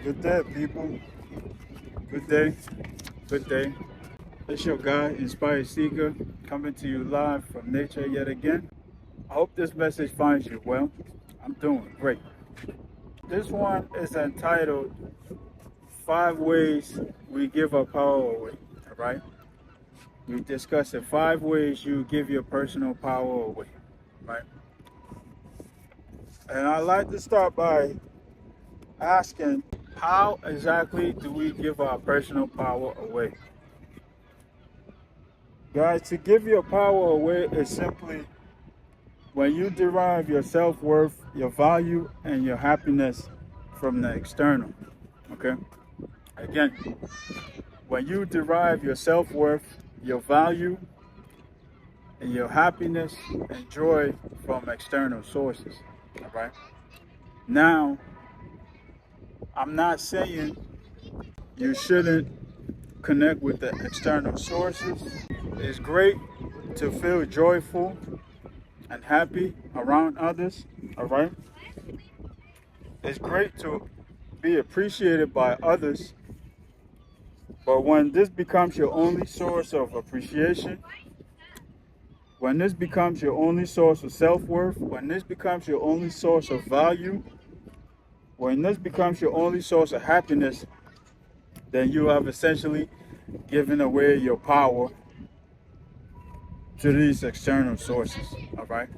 Good day, people. Good day. Good day. It's your guy, Inspired Seeker, coming to you live from nature yet again. I hope this message finds you well. I'm doing great. This one is entitled 5 Ways We Give Our Power Away. All right? We discussing 5 ways you give your personal power away. Right? And I'd like to start by asking, how exactly do we give our personal power away? Guys, to give your power away is simply when you derive your self-worth, your value, and your happiness from the external. Okay? Again, when you derive your self-worth, your value, and your happiness and joy from external sources. All right? Now, I'm not saying you shouldn't connect with the external sources. It's great to feel joyful and happy around others, all right? It's great to be appreciated by others, but when this becomes your only source of appreciation, when this becomes your only source of self-worth, when this becomes your only source of value, when this becomes your only source of happiness, then you have essentially given away your power to these external sources, all right?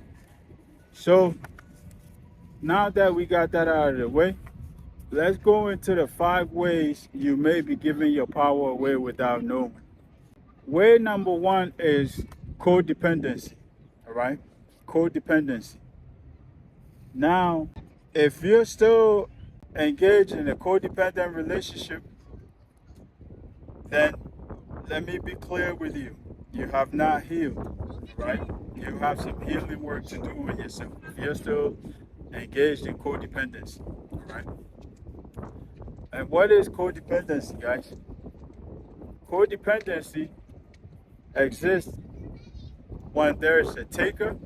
So now that we got that out of the way, let's go into the 5 ways you may be giving your power away without knowing. Way number 1 is codependency, all right? Codependency. Now, if you're still engaged in a codependent relationship, then let me be clear with you. You have not healed, right? You have some healing work to do with yourself. If you're still engaged in codependency, right? And what is codependency, guys? Codependency exists when there's a taker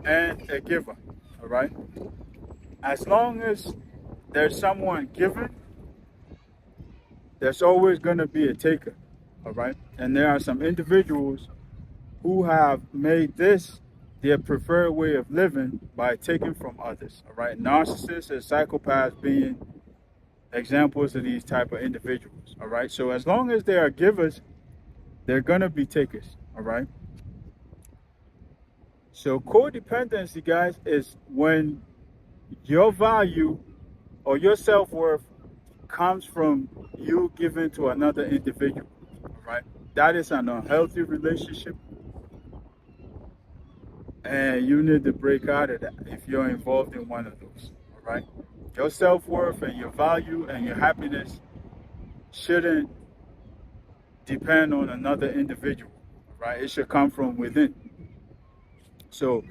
and a giver, all right? As long as there's someone giving, there's always going to be a taker, all right? And there are some individuals who have made this their preferred way of living by taking from others, all right? Narcissists and psychopaths being examples of these type of individuals, all right? So as long as they are givers, they're going to be takers, all right? So codependency, guys, is when your value or your self-worth comes from you giving to another individual, all right? That is an unhealthy relationship, and you need to break out of that if you're involved in one of those, all right? Your self-worth and your value and your happiness shouldn't depend on another individual, right? It should come from within. So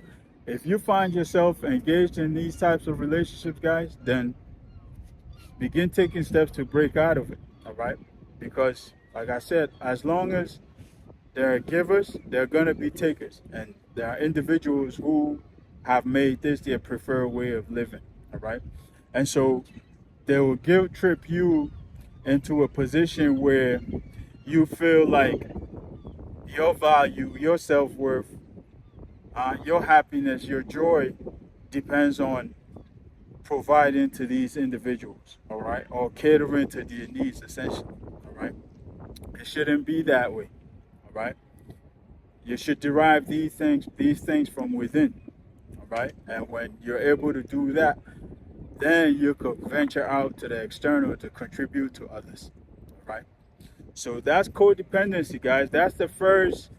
if you find yourself engaged in these types of relationships, guys, then begin taking steps to break out of it, all right? Because, like I said, as long as there are givers, there are going to be takers. And there are individuals who have made this their preferred way of living, all right? And so they will guilt trip you into a position where you feel like your value, your self-worth, your happiness, your joy depends on providing to these individuals, all right? Or catering to their needs, essentially, all right? It shouldn't be that way, all right? You should derive these things from within, all right? And when you're able to do that, then you could venture out to the external to contribute to others, all right? So that's codependency, guys. That's the first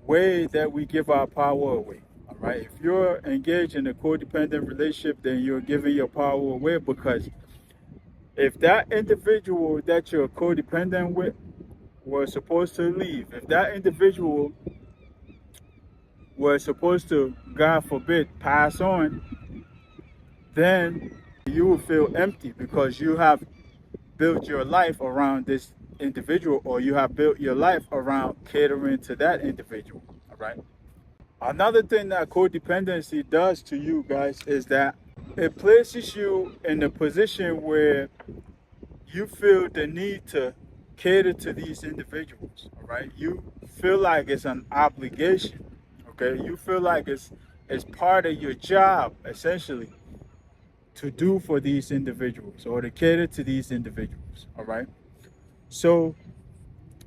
way that we give our power away, all right? If you're engaged in a codependent relationship, then you're giving your power away, because if that individual that you're codependent with was supposed to leave, if that individual was supposed to, God forbid, pass on, then you will feel empty because you have built your life around this individual, or you have built your life around catering to that individual, all right? Another thing that codependency does to you, guys, is that it places you in a position where you feel the need to cater to these individuals, all right? You feel like it's an obligation, okay? You feel like it's part of your job, essentially, to do for these individuals or to cater to these individuals, all right? So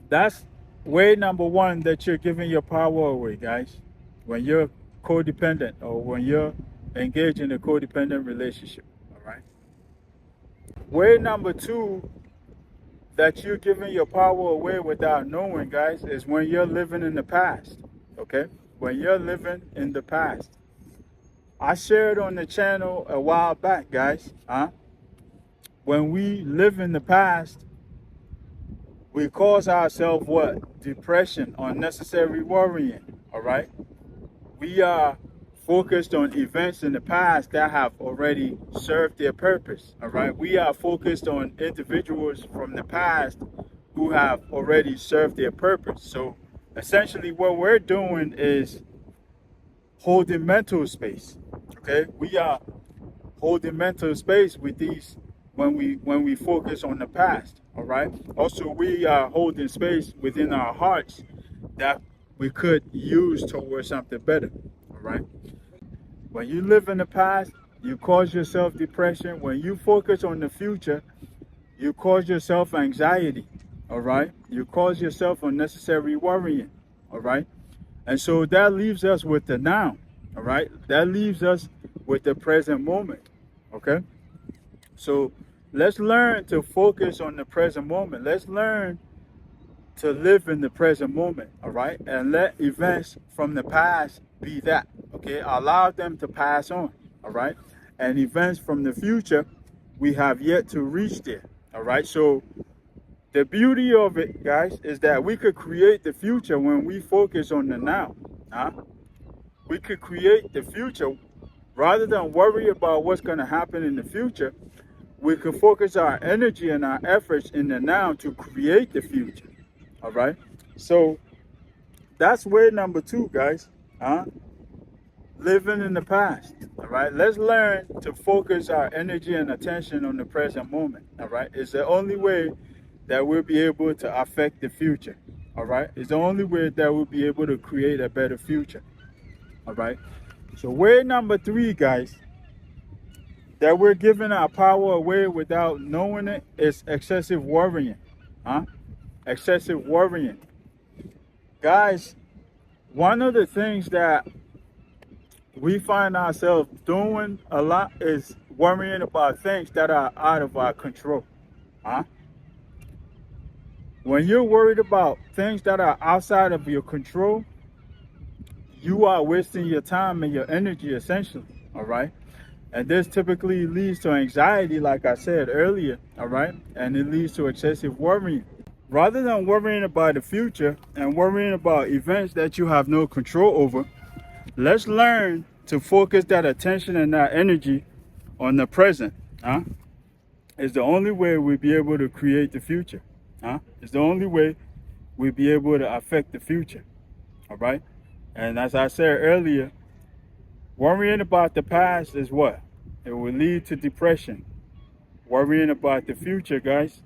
that's way number one that you're giving your power away, guys. When you're codependent or when you're engaged in a codependent relationship, all right? Way number two that you're giving your power away without knowing, guys, is when you're living in the past, okay? When you're living in the past. I shared on the channel a while back, guys, when we live in the past, we cause ourselves what? Depression, unnecessary worrying, all right? We are focused on events in the past that have already served their purpose, all right? We are focused on individuals from the past who have already served their purpose. So essentially what we're doing is holding mental space, okay? We are holding mental space with these when we focus on the past, all right? Also, we are holding space within our hearts that we could use towards something better, all right? When you live in the past, you cause yourself depression. When you focus on the future, you cause yourself anxiety, all right? You cause yourself unnecessary worrying, all right? And so that leaves us with the now, all right? That leaves us with the present moment, okay? So let's learn to focus on the present moment. Let's learn to live in the present moment, all right? And let events from the past be that, okay? Allow them to pass on, all right? And events from the future, we have yet to reach there, all right? So the beauty of it, guys, is that we could create the future when we focus on the now, We could create the future rather than worry about what's going to happen in the future. We could focus our energy and our efforts in the now to create the future. All right. So that's way number two, guys. Living in the past. All right. Let's learn to focus our energy and attention on the present moment. All right. It's the only way that we'll be able to affect the future. All right. It's the only way that we'll be able to create a better future. All right. So way number three, guys, that we're giving our power away without knowing it is excessive worrying. Excessive worrying. Guys, one of the things that we find ourselves doing a lot is worrying about things that are out of our control. When you're worried about things that are outside of your control, you are wasting your time and your energy, essentially, all right? And this typically leads to anxiety, like I said earlier, all right? And it leads to excessive worrying. Rather than worrying about the future and worrying about events that you have no control over, let's learn to focus that attention and that energy on the present. It's the only way we'll be able to create the future. It's the only way we'll be able to affect the future, all right? And as I said earlier, worrying about the past is what? It will lead to depression. Worrying about the future, guys,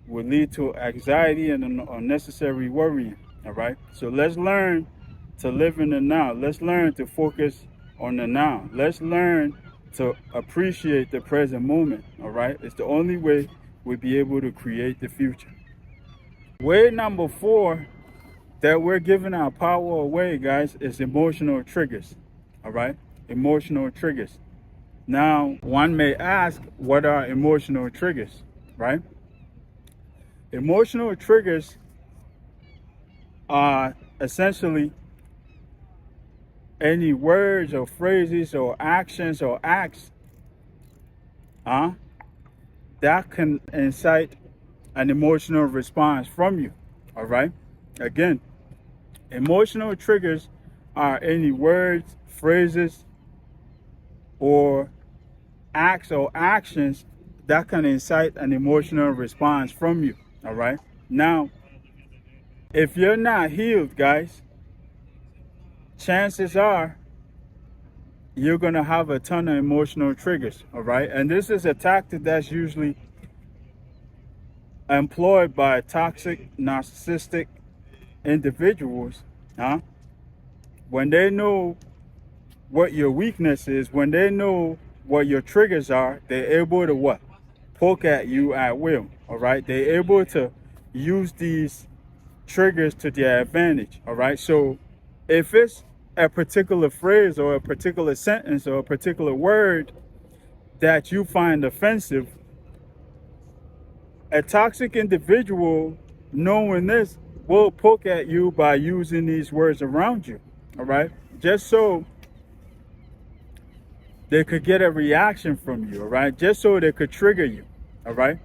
will lead to anxiety and unnecessary worrying, all right? So let's learn to live in the now. Let's learn to focus on the now. Let's learn to appreciate the present moment, all right? It's the only way we'll be able to create the future. Way number four that we're giving our power away, guys, is emotional triggers, all right? Emotional triggers. Now, one may ask, what are emotional triggers, right? Emotional triggers are essentially any words or phrases or actions or acts that can incite an emotional response from you, all right? Again, emotional triggers are any words, phrases, or acts or actions that can incite an emotional response from you, all right? Now, if you're not healed, guys, chances are you're going to have a ton of emotional triggers, all right? And this is a tactic that's usually employed by toxic, narcissistic individuals, huh? When they know what your weakness is, when they know what your triggers are, they're able to what? Poke at you at will, all right? They're able to use these triggers to their advantage, all right? So if it's a particular phrase or a particular sentence or a particular word that you find offensive, a toxic individual, knowing this, will poke at you by using these words around you, all right? Just so they could get a reaction from you, all right? Just so they could trigger you, all right?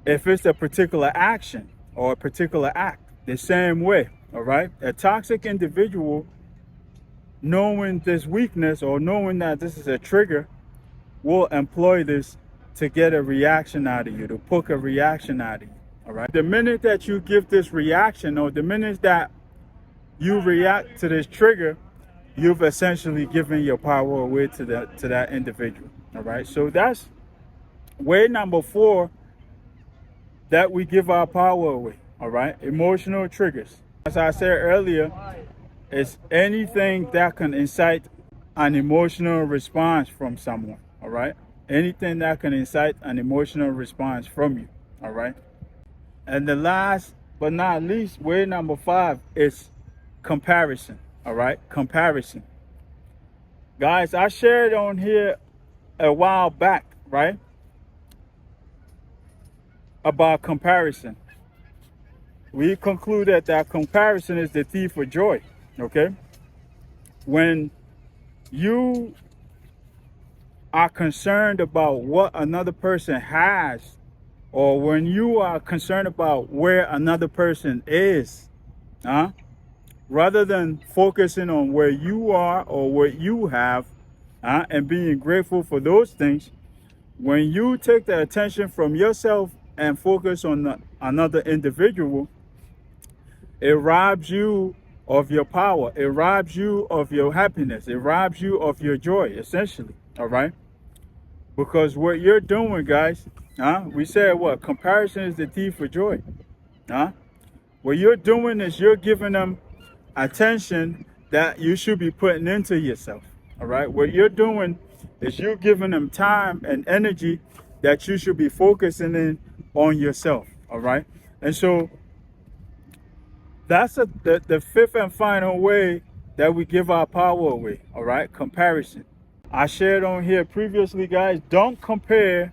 If it's a particular action or a particular act, the same way, all right? A toxic individual, knowing this weakness or knowing that this is a trigger, will employ this to get a reaction out of you, to poke a reaction out of you, all right? The minute that you give this reaction, or the minute that you react to this trigger, you've essentially given your power away to that individual, all right? So that's way number 4 that we give our power away, all right? Emotional triggers. As I said earlier, it's anything that can incite an emotional response from someone, all right? Anything that can incite an emotional response from you, all right? And the last but not least, way number 5 is comparison, all right? Comparison. Guys, I shared on here a while back, right, about comparison. We concluded that comparison is the thief of joy, okay? When you are concerned about what another person has, or when you are concerned about where another person is, rather than focusing on where you are or what you have, and being grateful for those things, when you take the attention from yourself and focus on another individual, it robs you of your power. It robs you of your happiness. It robs you of your joy, essentially, all right? Because what you're doing, guys, we said what? Comparison is the thief of joy. What you're doing is you're giving them attention that you should be putting into yourself, all right? What you're doing is you're giving them time and energy that you should be focusing in on yourself, all right? And so that's the 5th and final way that we give our power away, all right? Comparison. I shared on here previously, guys, don't compare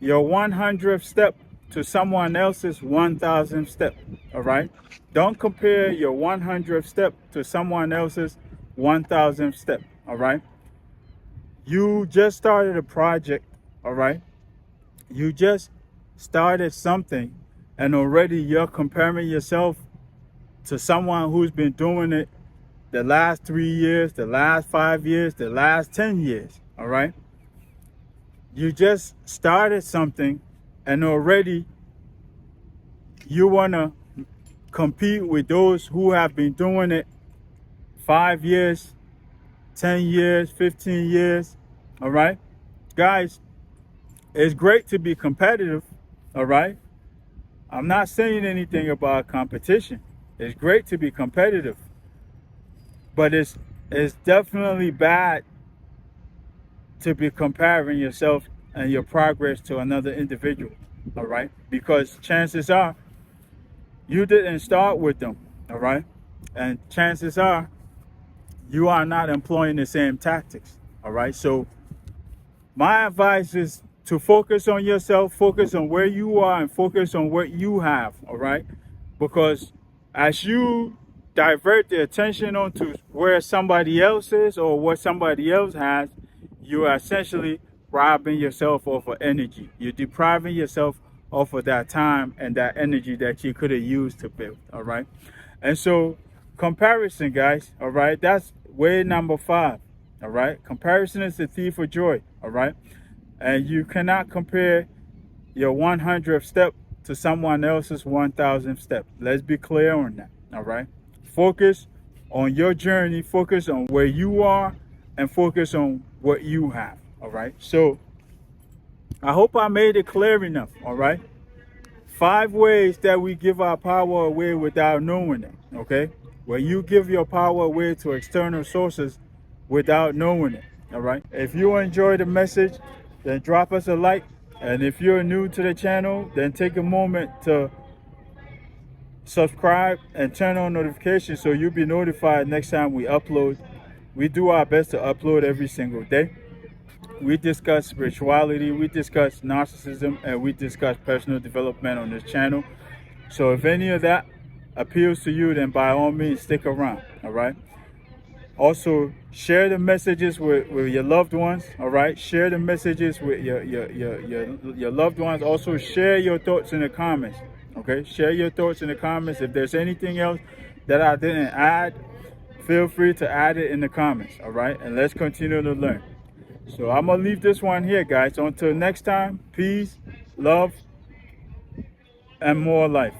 your 100th step to someone else's 1,000th step, all right? Don't compare your 100th step to someone else's 1,000th step, all right? You just started a project, all right? You just started something, and already you're comparing yourself to someone who's been doing it the last 3 years, the last 5 years, the last 10 years, all right? You just started something, and already you want to compete with those who have been doing it 5 years, 10 years, 15 years, all right? Guys, it's great to be competitive, all right? I'm not saying anything about competition. It's great to be competitive, but it's definitely bad to be comparing yourself and your progress to another individual, all right? Because chances are you didn't start with them, all right? And chances are you are not employing the same tactics, all right? So my advice is to focus on yourself, focus on where you are, and focus on what you have, all right? Because as you divert the attention onto where somebody else is or what somebody else has, you are essentially robbing yourself of energy. You're depriving yourself of that time and that energy that you could have used to build, all right? And so comparison, guys, all right, that's way number 5, all right? Comparison is the thief of joy, all right? And you cannot compare your 100th step to someone else's 1,000th step. Let's be clear on that, all right? Focus on your journey, focus on where you are, and focus on what you have. All right. So I hope I made it clear enough. All right. 5 ways that we give our power away without knowing it. Okay. Where you give your power away to external sources without knowing it. All right. If you enjoy the message, then drop us a like. And if you're new to the channel, then take a moment to subscribe and turn on notifications so you'll be notified next time we upload. We do our best to upload every single day. We discuss spirituality, we discuss narcissism, and we discuss personal development on this channel. So if any of that appeals to you, then by all means stick around. All right. Also, share the messages with your loved ones. All right. Share the messages with your loved ones. Also, share your thoughts in the comments. Okay. Share your thoughts in the comments. If there's anything else that I didn't add, feel free to add it in the comments. All right. And let's continue to learn. So I'm going to leave this one here, guys. Until next time, peace, love, and more life.